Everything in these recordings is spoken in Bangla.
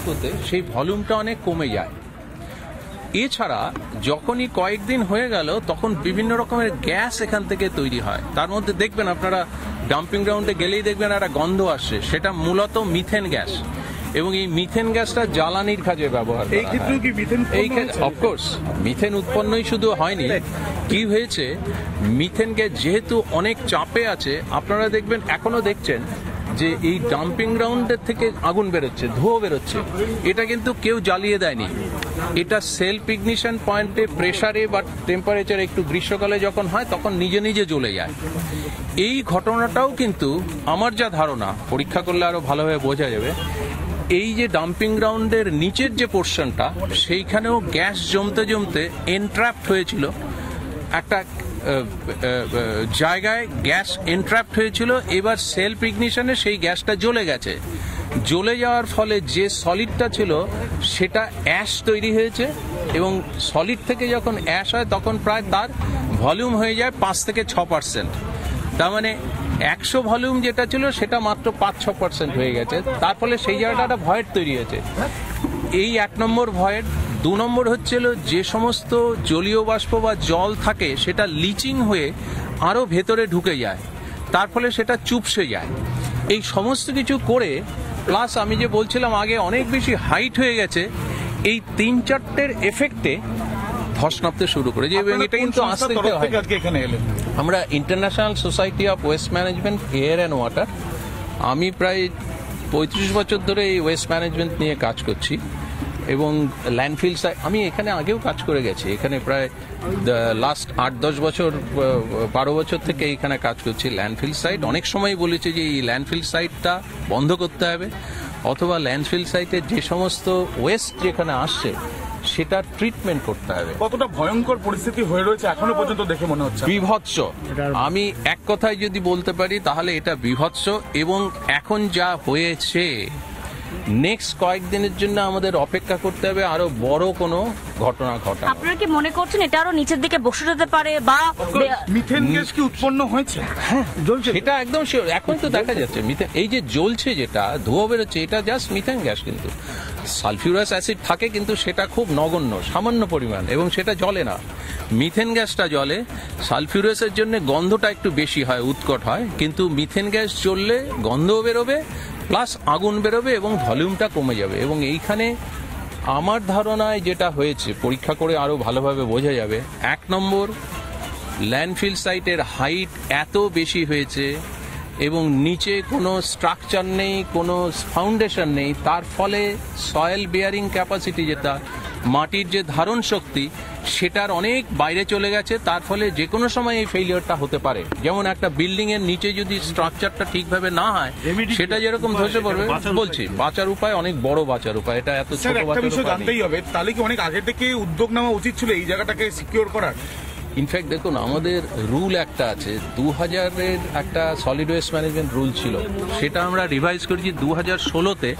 হতে সেই ভলিউমটা অনেক কমে যায়। এছাড়া যখনই কয়েকদিন হয়ে গেল তখন বিভিন্ন রকমের গ্যাস এখান থেকে তৈরি হয়। তার মধ্যে দেখবেন আপনারা ডাম্পিং গ্রাউন্ডে গেলেই দেখবেন একটা গন্ধ আসছে, সেটা মূলত মিথেন গ্যাস, এবং এই মিথেন গ্যাসটা জ্বালানির কাজে ব্যবহার করা হয়। অফকোর্স মিথেন উৎপন্নই শুধু হয়নি, কি হয়েছে মিথেন গ্যাস যেহেতু অনেক চাপে আছে, আপনারা দেখবেন এখনো দেখছেন যে এই ডাম্পিং গ্রাউন্ডের থেকে আগুন বেরোচ্ছে, ধোঁয়া বেরোচ্ছে, এটা কিন্তু কেউ জ্বালিয়ে দেয়নি। এটা সেলফ ইগনিশন পয়েন্টে প্রেসারে বা টেম্পারেচার একটু গ্রীষ্মকালে যখন হয় তখন নিজে নিজে জ্বলে যায়। এই ঘটনাটাও কিন্তু আমার যা ধারণা, পরীক্ষা করলে আরো ভালোভাবে বোঝা যাবে, এই যে ডাম্পিং গ্রাউন্ডের নিচের যে পোর্শনটা সেইখানেও গ্যাস জমতে জমতে এনট্র্যাপড হয়েছিল, একটা জায়গায় গ্যাস এনট্র্যাপড হয়েছিল। এবার সেলফ ইগনিশনে সেই গ্যাসটা জ্বলে গেছে, জ্বলে যাওয়ার ফলে যে সলিডটা ছিল সেটা অ্যাশ তৈরি হয়েছে, এবং সলিড থেকে যখন অ্যাশ হয় তখন প্রায় তার ভলিউম হয়ে যায় 5 থেকে 6%। তার মানে 100 ভলিউম যেটা ছিল সেটা মাত্র 5-6% হয়ে গেছে। তার ফলে সেই জায়গাটা একটা ভয়েড তৈরি হয়েছে। এই 1 নম্বর ভয়েড। 2 নম্বর হচ্ছিল যে সমস্ত জলীয় বাষ্প বা জল থাকে সেটা লিচিং হয়ে আরো ভেতরে ঢুকে যায়, তার ফলে সেটা চুপসে যায়। এই সমস্ত কিছু করে প্লাস আমি যে বলছিলাম আগে অনেক বেশি হাইট হয়ে গেছে, এই 3-4টের এফেক্টে ধস নামতে শুরু করে যে, এবং এটা কিন্তু আস্তে আস্তে হয়। আমরা international society of waste management air and water, আমি প্রায় 35 বছর ধরে এই ওয়েস্ট ম্যানেজমেন্ট নিয়ে কাজ করছি, এবং ল্যান্ডফিল সাইট আমি এখানে আগেও কাজ করে গেছি। এখানে প্রায় লাস্ট 8-10 বছর 12 বছর থেকে এখানে কাজ করছি। ল্যান্ডফিল সাইট অনেক সময় বলেছে যে এই ল্যান্ডফিল সাইটটা বন্ধ করতে হবে, অথবা ল্যান্ডফিল সাইটের যে সমস্ত ওয়েস্ট যেখানে আসছে সেটা ট্রিটমেন্ট করতে হবে। কতটা ভয়ঙ্কর পরিস্থিতি হয়ে রয়েছে এখনো পর্যন্ত দেখে মনে হচ্ছে বিভৎস। আমি এক কথায় যদি বলতে পারি তাহলে এটা বিভৎস, এবং এখন যা হয়েছে নেক্সট কয়েকদিনের জন্য আমাদের অপেক্ষা করতে হবে আরো বড় কোনো ঘটনা ঘটা। আপনারা কি মনে করছেন এটা আরো নিচের দিকে বসে যেতে পারে, বা মিথেন গ্যাস কি উৎপন্ন হয়েছে? হ্যাঁ, এটা একদম শিওর। এখন তো দেখা যাচ্ছে মিথেন, এই যে জ্বলছে যেটা ধোঁয়া বেরোচ্ছে এটা জাস্ট মিথেন গ্যাস। কিন্তু সালফিউরাস অ্যাসিড থাকে কিন্তু সেটা খুব নগণ্য, সামান্য পরিমাণ, এবং সেটা জ্বলে না। মিথেন গ্যাসটা জ্বলে। সালফিউরাসের জন্য গন্ধটা একটু বেশি হয়, উৎকট হয়, কিন্তু মিথেন গ্যাস জ্বললে গন্ধও বেরোবে প্লাস আগুন বেরোবে এবং ভলিউমটা কমে যাবে। এবং এইখানে আমার ধারণায় যেটা হয়েছে পরীক্ষা করে আরো ভালোভাবে বোঝা যাবে। 1 নম্বর, ল্যান্ডফিল সাইটের হাইট এত বেশি হয়েছে এবং নিচে কোনো স্ট্রাকচার নেই, কোনো ফাউন্ডেশন নেই, তার ফলে সয়েল বেয়ারিং ক্যাপাসিটি, যেটা মাটির যে ধারণ শক্তি, সেটার অনেক বাইরে চলে গেছে। তার ফলে যে কোনো সময় এই ফেলিয়ারটা হতে পারে। যেমন একটা বিল্ডিং এর নিচে যদি স্ট্রাকচারটা ঠিকভাবে না হয় সেটা যেরকম ধসে পড়বে। বলছি বাঁচার উপায় অনেক বড় বাঁচার উপায়, এটা এত ছোট বাঁচার উপায় জানতেই হবে। তাহলে কি অনেক আগে থেকে উদ্যোগ নেওয়া উচিত ছিল এই জায়গাটাকে সিকিউর করার? ইনফ্যাক্ট দেখুন, আমাদের রুল একটা আছে, 2000-এর একটা সলিড ওয়েস্ট ম্যানেজমেন্ট রুল ছিল, সেটা আমরা রিভাইজ করেছি 2016-তে।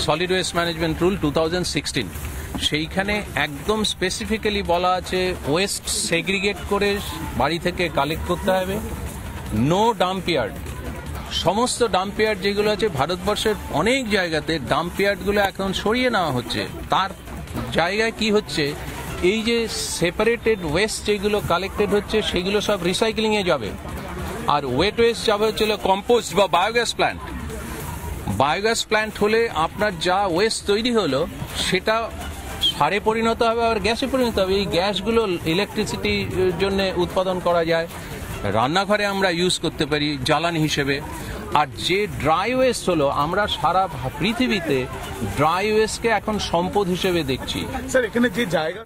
সলিড ওয়েস্ট ম্যানেজমেন্ট রুল 2016, সেইখানে একদম স্পেসিফিক্যালি বলা আছে ওয়েস্ট সেগ্রিগেট করে বাড়ি থেকে কালেক্ট করতে হবে, নো ডাম্পইয়ার্ড। সমস্ত ডাম্পইয়ার্ড যেগুলো আছে ভারতবর্ষের অনেক জায়গাতে ডাম্পইয়ার্ডগুলো এখন সরিয়ে নেওয়া হচ্ছে। তার জায়গায় কি হচ্ছে, এই যে সেপারেটেড ওয়েস্ট যেগুলো কালেক্টেড হচ্ছে সেগুলো সব রিসাইক্লিং এ যাবে, আর ওয়েট ওয়েস্ট যাবে হচ্ছে কম্পোস্ট বা বায়োগ্যাস প্ল্যান্ট। বায়োগ্যাস প্ল্যান্ট হলে আপনার যা ওয়েস্ট তৈরি হলো সেটা সারে পরিণত হবে আর গ্যাসে পরিণত হবে। এই গ্যাসগুলো ইলেকট্রিসিটির জন্য উৎপাদন করা যায়, রান্নাঘরে আমরা ইউজ করতে পারি জ্বালানি হিসেবে। আর যে ড্রাই ওয়েস্ট হলো, আমরা সারা পৃথিবীতে ড্রাই ওয়েস্টকে এখন সম্পদ হিসেবে দেখছি। স্যার, এখানে যে জায়গা